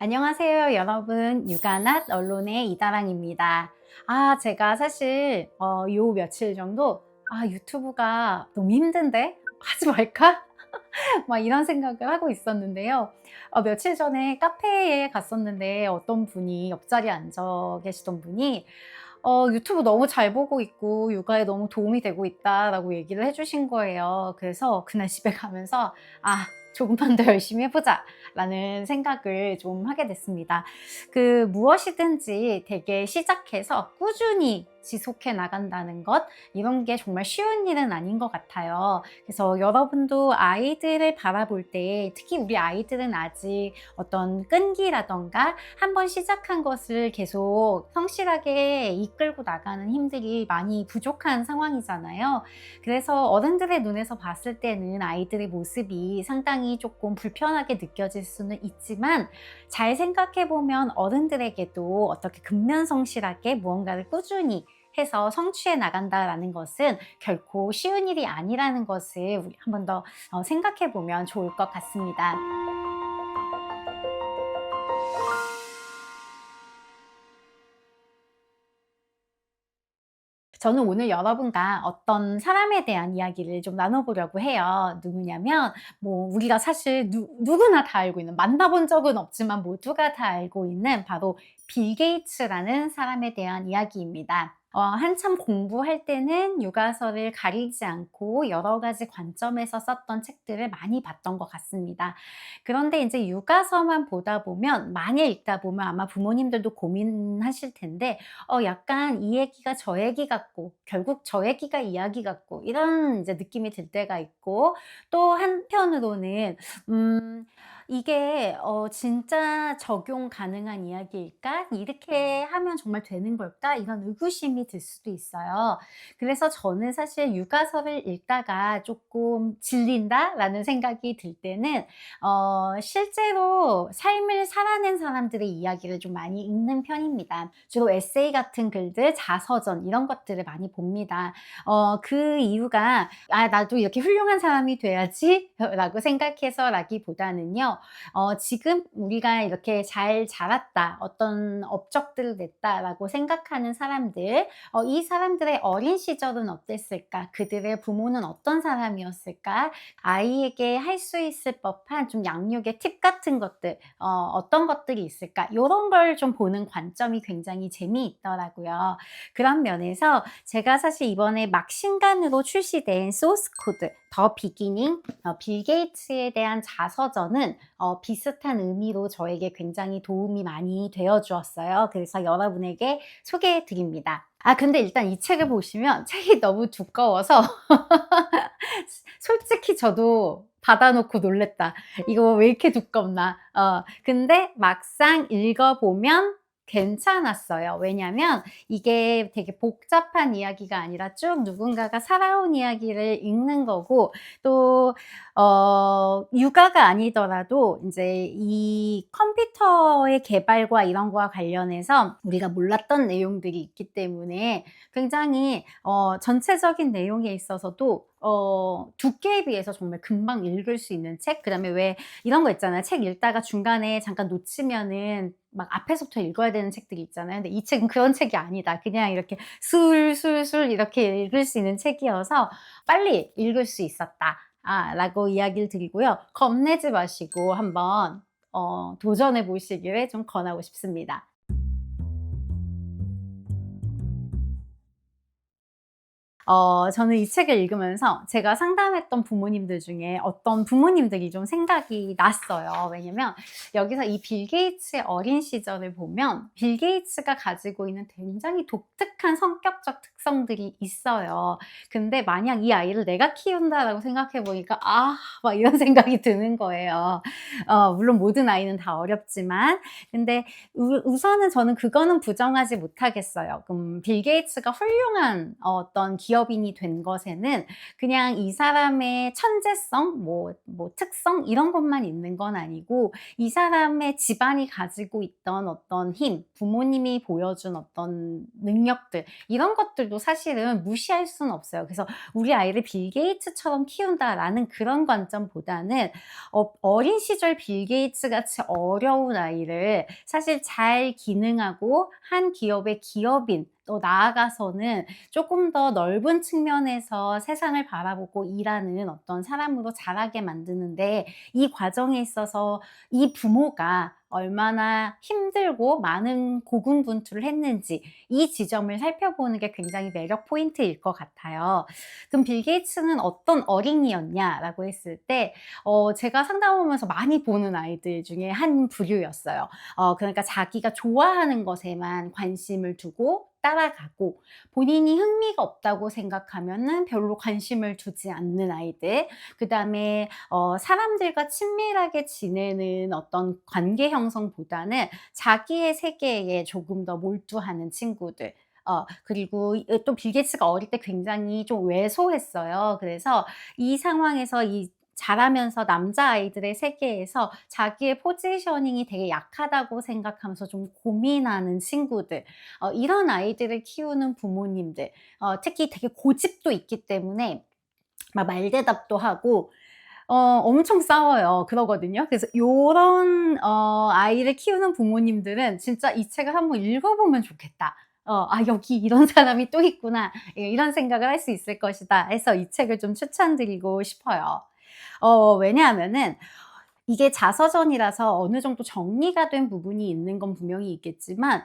안녕하세요, 여러분. 육아낫 언론의 이다랑입니다. 제가 사실 요 며칠 정도 유튜브가 너무 힘든데 하지 말까? 막 이런 생각을 하고 있었는데요. 며칠 전에 카페에 갔었는데 어떤 분이 옆자리에 앉아 계시던 분이 유튜브 너무 잘 보고 있고 육아에 너무 도움이 되고 있다라고 얘기를 해 주신 거예요. 그래서 그날 집에 가면서 '조금만 더 열심히 해 보자.'라는 생각을 좀 하게 됐습니다. 무엇이든지 되게 시작해서 꾸준히 지속해 나간다는 것, 이런 게 정말 쉬운 일은 아닌 것 같아요. 그래서 여러분도 아이들을 바라볼 때, 특히 우리 아이들은 아직 어떤 끈기라든가 한번 시작한 것을 계속 성실하게 이끌고 나가는 힘들이 많이 부족한 상황이잖아요. 그래서 어른들의 눈에서 봤을 때는 아이들의 모습이 상당히 조금 불편하게 느껴질 수는 있지만, 잘 생각해 보면 어른들에게도 어떻게 근면성실하게 무언가를 꾸준히 해서 성취해 나간다라는 것은 결코 쉬운 일이 아니라는 것을 우리 한 번 더 생각해 보면 좋을 것 같습니다. 저는 오늘 여러분과 어떤 사람에 대한 이야기를 좀 나눠보려고 해요. 누구냐면, 우리가 사실 누구나 다 알고 있는, 만나본 적은 없지만 모두가 다 알고 있는 바로 빌 게이츠라는 사람에 대한 이야기입니다. 한참 공부할 때는 육아서를 가리지 않고 여러 가지 관점에서 썼던 책들을 많이 봤던 것 같습니다. 그런데 이제 육아서만 보다 보면, 많이 읽다 보면 아마 부모님들도 고민하실 텐데, 약간 이 얘기가 저 얘기 같고 결국 저 얘기가 이야기 같고 이런 이제 느낌이 들 때가 있고, 또 한편으로는 음 '이게 진짜 적용 가능한 이야기일까? 이렇게 하면 정말 되는 걸까?' 이런 의구심이 들 수도 있어요. 그래서 저는 사실 육아서를 읽다가 조금 '질린다.'라는 생각이 들 때는 실제로 삶을 살아낸 사람들의 이야기를 좀 많이 읽는 편입니다. 주로 에세이 같은 글들, 자서전 이런 것들을 많이 봅니다. 그 이유가 '아 나도 이렇게 훌륭한 사람이 돼야지.' 라고 생각해서라기보다는요. 지금 우리가 이렇게 잘 자랐다, 어떤 업적들을 냈다라고 생각하는 사람들, 이 사람들의 어린 시절은 어땠을까? 그들의 부모는 어떤 사람이었을까? 아이에게 할 수 있을 법한 좀 양육의 팁 같은 것들, 어떤 것들이 있을까? 요런 걸 좀 보는 관점이 굉장히 재미있더라고요. 그런 면에서 제가 사실 이번에 막 신간으로 출시된 소스 코드 더 비기닝, 빌 게이츠에 대한 자서전은 비슷한 의미로 저에게 굉장히 도움이 많이 되어 주었어요. 그래서 여러분에게 소개해 드립니다. 근데 일단 이 책을 보시면 책이 너무 두꺼워서 솔직히 저도 받아 놓고 놀랐다. '이거 왜 이렇게 두껍나.' 근데 막상 읽어 보면 괜찮았어요. 왜냐면 이게 되게 복잡한 이야기가 아니라 쭉 누군가가 살아온 이야기를 읽는 거고, 또 육아가 아니더라도 인제 이 컴퓨터의 개발과 이런 거와 관련해서 우리가 몰랐던 내용들이 있기 때문에 굉장히 전체적인 내용에 있어서도 두께에 비해서 정말 금방 읽을 수 있는 책, 그다음에 왜 이런 거 있잖아요. 책 읽다가 중간에 잠깐 놓치면은 막 앞에서부터 읽어야 되는 책들이 있잖아요. 근데 이 책은 그런 책이 아니다. 그냥 이렇게 술술술 이렇게 읽을 수 있는 책이어서 빨리 읽을 수 있었다. 라고 이야기를 드리고요. 겁내지 마시고 한번 도전해 보시기를 좀 권하고 싶습니다. 저는 이 책을 읽으면서 제가 상담했던 부모님들 중에 어떤 부모님들이 좀 생각이 났어요. 왜냐면 여기서 이 빌 게이츠의 어린 시절을 보면 빌 게이츠가 가지고 있는 굉장히 독특한 성격적 특성들이 있어요. 근데 만약 이 아이를 내가 키운다라고 생각해 보니까 막 이런 생각이 드는 거예요. 물론 모든 아이는 다 어렵지만. 근데 우선은 저는 그거는 부정하지 못하겠어요. 빌 게이츠가 훌륭한 어떤 기업 기업인이 된 것에는 그냥 이 사람의 천재성, 특성 이런 것만 있는 건 아니고 이 사람의 집안이 가지고 있던 어떤 힘, 부모님이 보여준 어떤 능력들 이런 것들도 사실은 무시할 수는 없어요. 그래서 우리 아이를 빌 게이츠처럼 키운다라는 그런 관점보다는 어린 시절 빌 게이츠 같이 어려운 아이를 사실 잘 기능하고 한 기업의 기업인 또 나아가서는 조금 더 넓은 측면에서 세상을 바라보고 일하는 어떤 사람으로 자라게 만드는데 이 과정에 있어서 이 부모가 얼마나 힘들고 많은 고군분투를 했는지 이 지점을 살펴보는 게 굉장히 매력 포인트일 것 같아요. 그럼 빌 게이츠는 어떤 어린이였냐라고 했을 때 제가 상담하면서 많이 보는 아이들 중에 한 부류였어요. 그러니까 자기가 좋아하는 것에만 관심을 두고 따라가고 본인이 흥미가 없다고 생각하면은 별로 관심을 두지 않는 아이들. 그다음에 사람들과 친밀하게 지내는 어떤 관계 형성보다는 자기의 세계에 조금 더 몰두하는 친구들. 그리고 또 빌 게이츠가 어릴 때 굉장히 좀 왜소했어요. 그래서 이 상황에서 자라면서 남자아이들의 세계에서 자기의 포지셔닝이 되게 약하다고 생각하면서 좀 고민하는 친구들, 이런 아이들을 키우는 부모님들, 특히 되게 고집도 있기 때문에 막 말대답도 하고 엄청 싸워요. 그러거든요. 그래서 요런 아이를 키우는 부모님들은 진짜 이 책을 한번 읽어보면 좋겠다. '아 여기 이런 사람이 또 있구나.' 이런 생각을 할 수 있을 것이다 해서 이 책을 좀 추천드리고 싶어요. 왜냐하면은 이게 자서전이라서 어느 정도 정리가 된 부분이 있는 건 분명히 있겠지만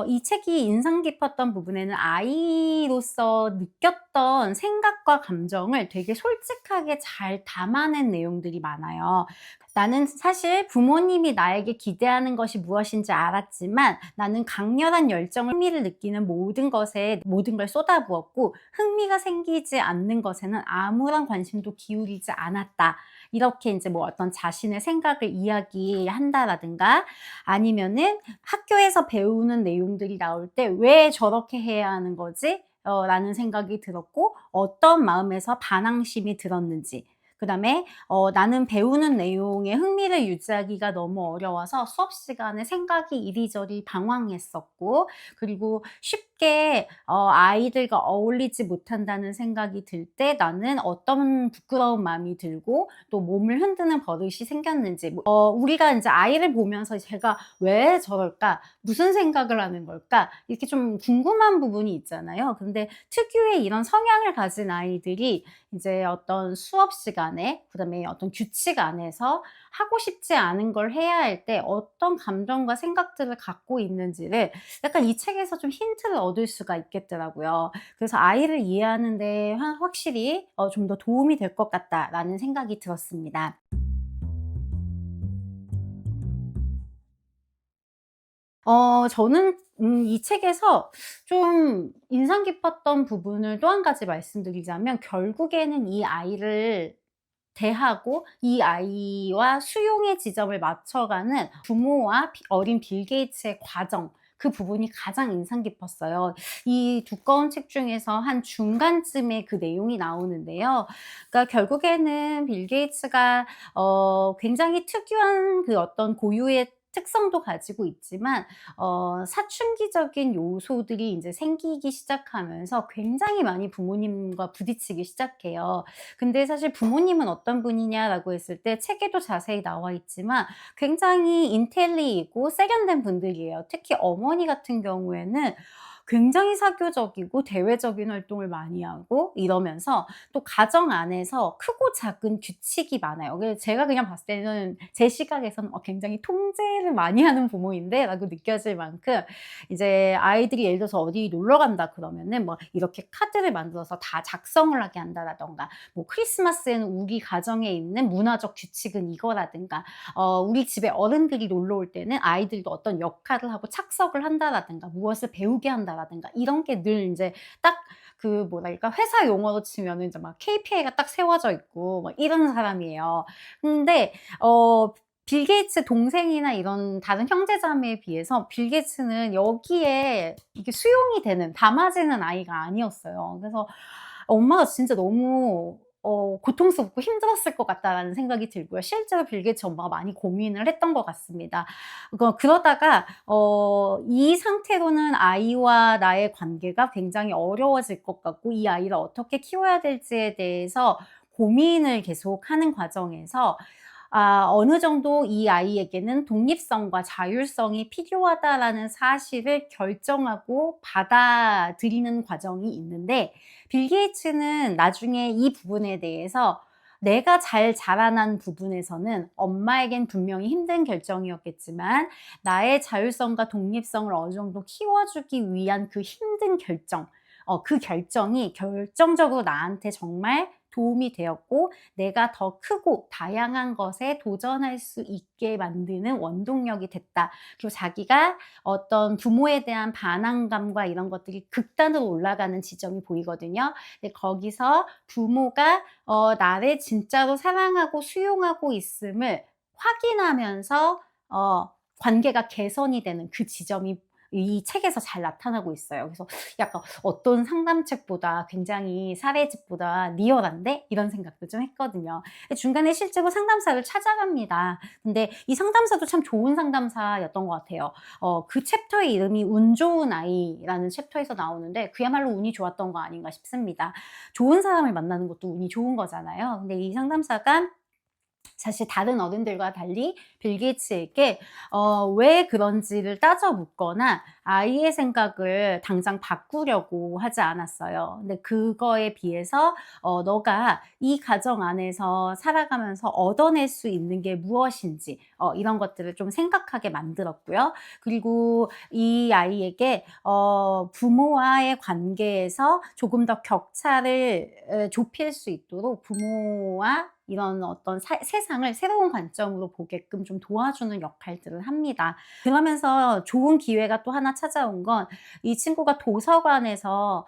이 책이 인상 깊었던 부분에는 아이로서 느꼈던 생각과 감정을 되게 솔직하게 잘 담아낸 내용들이 많아요. 나는 사실 부모님이 나에게 기대하는 것이 무엇인지 알았지만 나는 강렬한 열정을 흥미를 느끼는 모든 것에 모든 걸 쏟아부었고 흥미가 생기지 않는 것에는 아무런 관심도 기울이지 않았다. 이렇게 인제 어떤 자신의 생각을 이야기한다라든가 아니면은 학교에서 배우는 내용들이 나올 때 '왜 저렇게 해야 하는 거지?' 라는 생각이 들었고 어떤 마음에서 반항심이 들었는지 그다음에 나는 배우는 내용에 흥미를 유지하기가 너무 어려워서 수업 시간에 생각이 이리저리 방황했었고 그리고 쉽게 아이들과 어울리지 못한다는 생각이 들 때 나는 어떤 부끄러운 마음이 들고 또 몸을 흔드는 버릇이 생겼는지 우리가 인제 아이를 보면서 제가 '왜 저럴까? 무슨 생각을 하는 걸까?' 이렇게 좀 궁금한 부분이 있잖아요. 근데 특유의 이런 성향을 가진 아이들이 이제 어떤 수업 시간에 그다음에 어떤 규칙 안에서 하고 싶지 않은 걸 해야 할 때 어떤 감정과 생각들을 갖고 있는지를 약간 이 책에서 좀 힌트를 얻을 수가 있겠더라고요. 그래서 아이를 이해하는 데 확실히 좀 더 도움이 될 것 같다라는 생각이 들었습니다. 저는 이 책에서 좀 인상 깊었던 부분을 또 한 가지 말씀드리자면 결국에는 이 아이를 대하고 이 아이와 수용의 지점을 맞춰가는 부모와 어린 빌 게이츠의 과정 그 부분이 가장 인상 깊었어요. 이 두꺼운 책 중에서 한 중간쯤에 그 내용이 나오는데요. 그러니까 결국에는 빌 게이츠가 굉장히 특유한 그 어떤 고유의 특성도 가지고 있지만 사춘기적인 요소들이 인제 생기기 시작하면서 굉장히 많이 부모님과 부딪히기 시작해요. 근데 사실 "부모님은 어떤 분이냐?"라고 했을 때 책에도 자세히 나와 있지만 굉장히 인텔리이고 세련된 분들이에요. 특히 어머니 같은 경우에는 굉장히 사교적이고 대외적인 활동을 많이 하고 이러면서 또 가정 안에서 크고 작은 규칙이 많아요. 그래서 제가 그냥 봤을 때는 제 시각에서는 '굉장히 통제를 많이 하는 부모인데?'라고 느껴질 만큼 이제 아이들이 예를 들어서 어디 놀러 간다 그러면은 이렇게 카드를 만들어서 다 작성을 하게 한다라든가 크리스마스에는 우리 가정에 있는 문화적 규칙은 이거라든가 우리 집에 어른들이 놀러 올 때는 아이들도 어떤 역할을 하고 착석을 한다라든가 무엇을 배우게 한다라든가 이런 게 늘 인제 딱 그 뭐랄까 회사 용어로 치면은 이제 KPI가 딱 세워져 있고 이런 사람이에요. 근데 빌 게이츠 동생이나 이런 다른 형제자매에 비해서 빌 게이츠는 여기에 이게 수용이 되는 담아지는 아이가 아니었어요. 그래서 엄마가 진짜 너무 고통스럽고 힘들었을 것 같다라는 생각이 들고요. 실제로 빌 게이츠 엄마가 많이 고민을 했던 것 같습니다. 그러다가 이 상태로는 아이와 나의 관계가 굉장히 어려워질 것 같고 이 아이를 어떻게 키워야 될지에 대해서 고민을 계속하는 과정에서 어느 정도 이 아이에게는 독립성과 자율성이 필요하다라는 사실을 결정하고 받아들이는 과정이 있는데, 빌 게이츠는 나중에 이 부분에 대해서 내가 잘 자라난 부분에서는 엄마에겐 분명히 힘든 결정이었겠지만 나의 자율성과 독립성을 어느 정도 키워주기 위한 그 힘든 결정, 그 결정이 결정적으로 나한테 정말 도움이 되었고 내가 더 크고 다양한 것에 도전할 수 있게 만드는 원동력이 됐다. 그리고 자기가 어떤 부모에 대한 반항감과 이런 것들이 극단으로 올라가는 지점이 보이거든요. 근데 거기서 부모가 나를 진짜로 사랑하고 수용하고 있음을 확인하면서 관계가 개선이 되는 그 지점이 이 책에서 잘 나타나고 있어요. 그래서 약간 '어떤 상담책보다 굉장히 사례집보다 리얼한데?' 이런 생각도 좀 했거든요. 중간에 실제로 상담사를 찾아갑니다. 근데 이 상담사도 참 좋은 상담사였던 것 같아요. 그 챕터의 이름이 운 좋은 아이라는 챕터에서 나오는데 그야말로 운이 좋았던 거 아닌가 싶습니다. 좋은 사람을 만나는 것도 운이 좋은 거잖아요. 근데 이 상담사가 사실 다른 어른들과 달리 빌 게이츠에게 왜 그런지를 따져 묻거나 아이의 생각을 당장 바꾸려고 하지 않았어요. 근데 그거에 비해서 너가 이 가정 안에서 살아가면서 얻어낼 수 있는 게 무엇인지 이런 것들을 좀 생각하게 만들었고요. 그리고 이 아이에게 부모와의 관계에서 조금 더 격차를 좁힐 수 있도록 부모와 이런 어떤 세상을 새로운 관점으로 보게끔 좀 도와주는 역할들을 합니다. 그러면서 좋은 기회가 또 하나 찾아온 건 이 친구가 도서관에서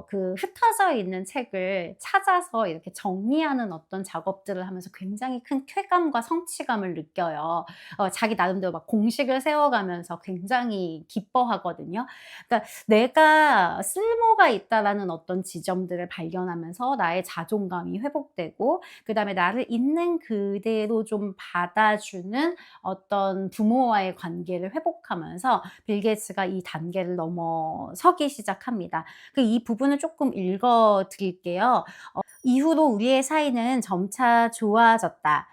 그 흩어져 있는 책을 찾아서 이렇게 정리하는 어떤 작업들을 하면서 굉장히 큰 쾌감과 성취감을 느껴요. 자기 나름대로 막 공식을 세워가면서 굉장히 기뻐하거든요. 그러니까 내가 쓸모가 있다라는 어떤 지점들을 발견하면서 나의 자존감이 회복되고 그다음에 나를 있는 그대로 좀 받아주는 어떤 부모와의 관계를 회복하면서 빌 게이츠가 이 단계를 넘어서기 시작합니다. 이 부분을 조금 읽어 드릴게요. 이후로 우리의 사이는 점차 좋아졌다.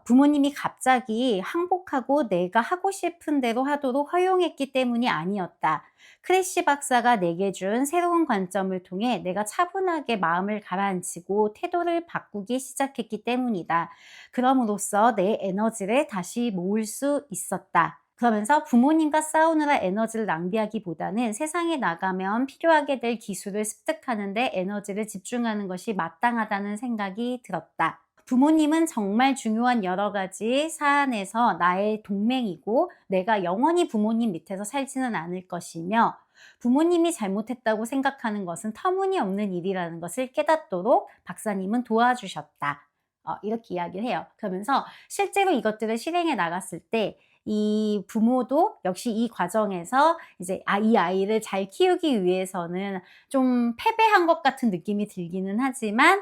부모님이 갑자기 항복하고 내가 하고 싶은 대로 하도록 허용했기 때문이 아니었다. 크래시 박사가 내게 준 새로운 관점을 통해 내가 차분하게 마음을 가라앉히고 태도를 바꾸기 시작했기 때문이다. 그럼으로써 내 에너지를 다시 모을 수 있었다. 그러면서 부모님과 싸우느라 에너지를 낭비하기보다는 세상에 나가면 필요하게 될 기술을 습득하는 데 에너지를 집중하는 것이 마땅하다는 생각이 들었다. 부모님은 정말 중요한 여러 가지 사안에서 나의 동맹이고 내가 영원히 부모님 밑에서 살지는 않을 것이며 부모님이 잘못했다고 생각하는 것은 터무니없는 일이라는 것을 깨닫도록 박사님은 도와주셨다. 이렇게 이야기를 해요. 그러면서 실제로 이것들을 실행해 나갔을 때 이 부모도 역시 이 과정에서 이제 이 아이를 잘 키우기 위해서는 좀 패배한 것 같은 느낌이 들기는 하지만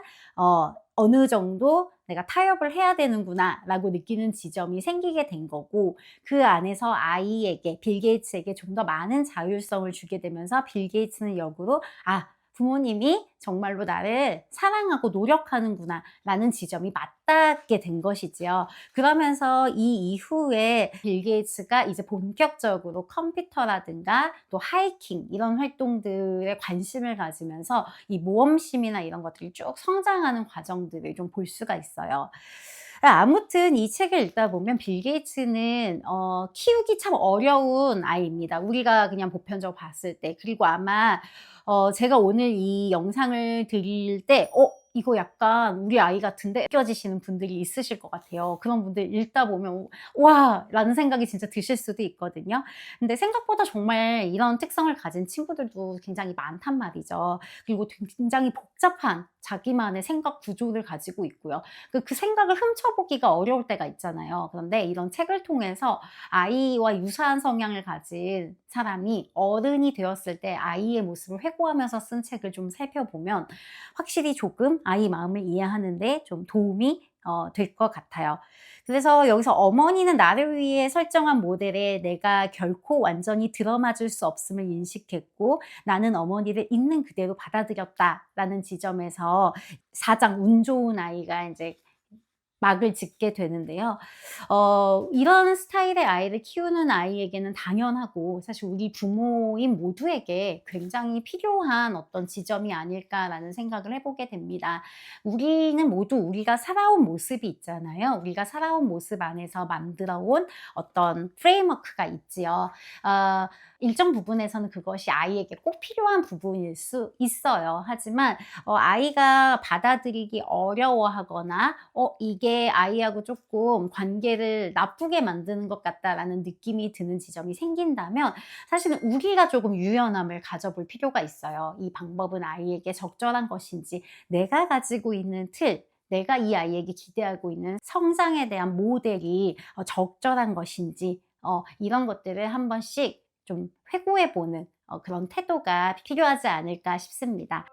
어느 정도 '내가 타협을 해야 되는구나.'라고 느끼는 지점이 생기게 된 거고 그 안에서 아이에게 빌 게이츠에게 좀 더 많은 자율성을 주게 되면서 빌 게이츠는 역으로 '아 부모님이 정말로 나를 사랑하고 노력하는구나.'라는 지점이 맞닿게 된 것이지요. 그러면서 이 이후에 빌 게이츠가 이제 본격적으로 컴퓨터라든가 또 하이킹 이런 활동들에 관심을 가지면서 이 모험심이나 이런 것들이 쭉 성장하는 과정들을 좀 볼 수가 있어요. 아무튼 이 책을 읽다 보면 빌 게이츠는 키우기 참 어려운 아이입니다. 우리가 그냥 보편적으로 봤을 때. 그리고 아마 제가 오늘 이 영상을 드릴 때 이거 약간 우리 아이 같은데 느껴지시는 분들이 있으실 것 같아요. 그런 분들 읽다 보면 '와.' 라는 생각이 진짜 드실 수도 있거든요. 근데 생각보다 정말 이런 특성을 가진 친구들도 굉장히 많단 말이죠. 그리고 굉장히 복잡한 자기만의 생각 구조를 가지고 있고요. 그 생각을 훔쳐보기가 어려울 때가 있잖아요. 그런데 이런 책을 통해서 아이와 유사한 성향을 가진 사람이 어른이 되었을 때 아이의 모습을 회고하면서 쓴 책을 좀 살펴보면 확실히 조금 아이 마음을 이해하는 데 좀 도움이 될 것 같아요. 그래서 여기서 "어머니는 나를 위해 설정한 모델에 내가 결코 완전히 들어맞을 수 없음을 인식했고 나는 어머니를 있는 그대로 받아들였다."라는 지점에서 4장 운 좋은 아이가 인제 막을 짓게 되는데요. 이런 스타일의 아이를 키우는 아이에게는 당연하고 사실 우리 부모인 모두에게 굉장히 필요한 어떤 지점이 아닐까라는 생각을 해 보게 됩니다. 우리는 모두 우리가 살아온 모습이 있잖아요. 우리가 살아온 모습 안에서 만들어 온 어떤 프레임워크가 있지요. 어 일정 부분에서는 그것이 아이에게 꼭 필요한 부분일 수 있어요. 하지만 아이가 받아들이기 어려워하거나 이게 아이하고 조금 관계를 나쁘게 만드는 것 같다.'라는 느낌이 드는 지점이 생긴다면 사실은 우리가 조금 유연함을 가져볼 필요가 있어요. 이 방법은 아이에게 적절한 것인지, 내가 가지고 있는 틀, 내가 이 아이에게 기대하고 있는 성장에 대한 모델이 적절한 것인지 이런 것들을 한 번씩 좀 회고해 보는 그런 태도가 필요하지 않을까 싶습니다.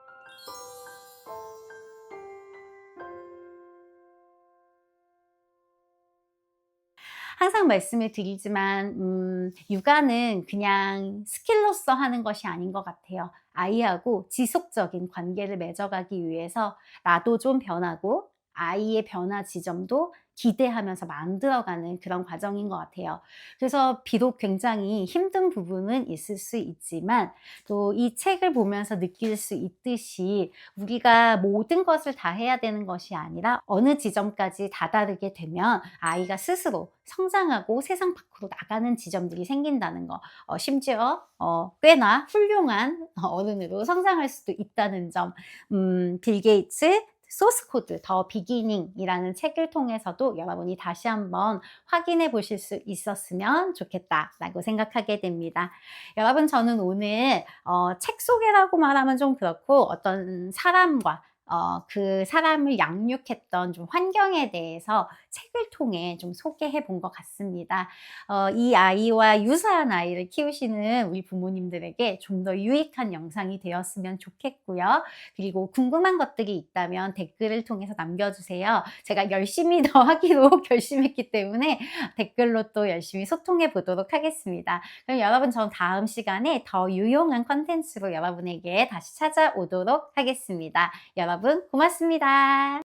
항상 말씀을 드리지만 육아는 그냥 스킬로서 하는 것이 아닌 것 같아요. 아이하고 지속적인 관계를 맺어가기 위해서 나도 좀 변하고 아이의 변화 지점도 기대하면서 만들어가는 그런 과정인 것 같아요. 그래서 비록 굉장히 힘든 부분은 있을 수 있지만 또 이 책을 보면서 느낄 수 있듯이 우리가 모든 것을 다 해야 되는 것이 아니라 어느 지점까지 다다르게 되면 아이가 스스로 성장하고 세상 밖으로 나가는 지점들이 생긴다는 거, 심지어 꽤나 훌륭한 어른으로 성장할 수도 있다는 점, 빌 게이츠 소스 코드 더 비기닝이라는 책을 통해서도 여러분이 다시 한번 확인해 보실 수 있었으면 좋겠다라고 생각하게 됩니다. 여러분, 저는 오늘 책 소개라고 말하면 좀 그렇고 어떤 사람과 그 사람을 양육했던 좀 환경에 대해서 책을 통해 좀 소개해 본 것 같습니다. 이 아이와 유사한 아이를 키우시는 우리 부모님들에게 좀 더 유익한 영상이 되었으면 좋겠고요. 그리고 궁금한 것들이 있다면 댓글을 통해서 남겨주세요. 제가 열심히 더 하기로 결심했기 때문에 댓글로 또 열심히 소통해 보도록 하겠습니다. 그럼 여러분, 전 다음 시간에 더 유용한 컨텐츠로 여러분에게 다시 찾아오도록 하겠습니다. 여러분, 고맙습니다.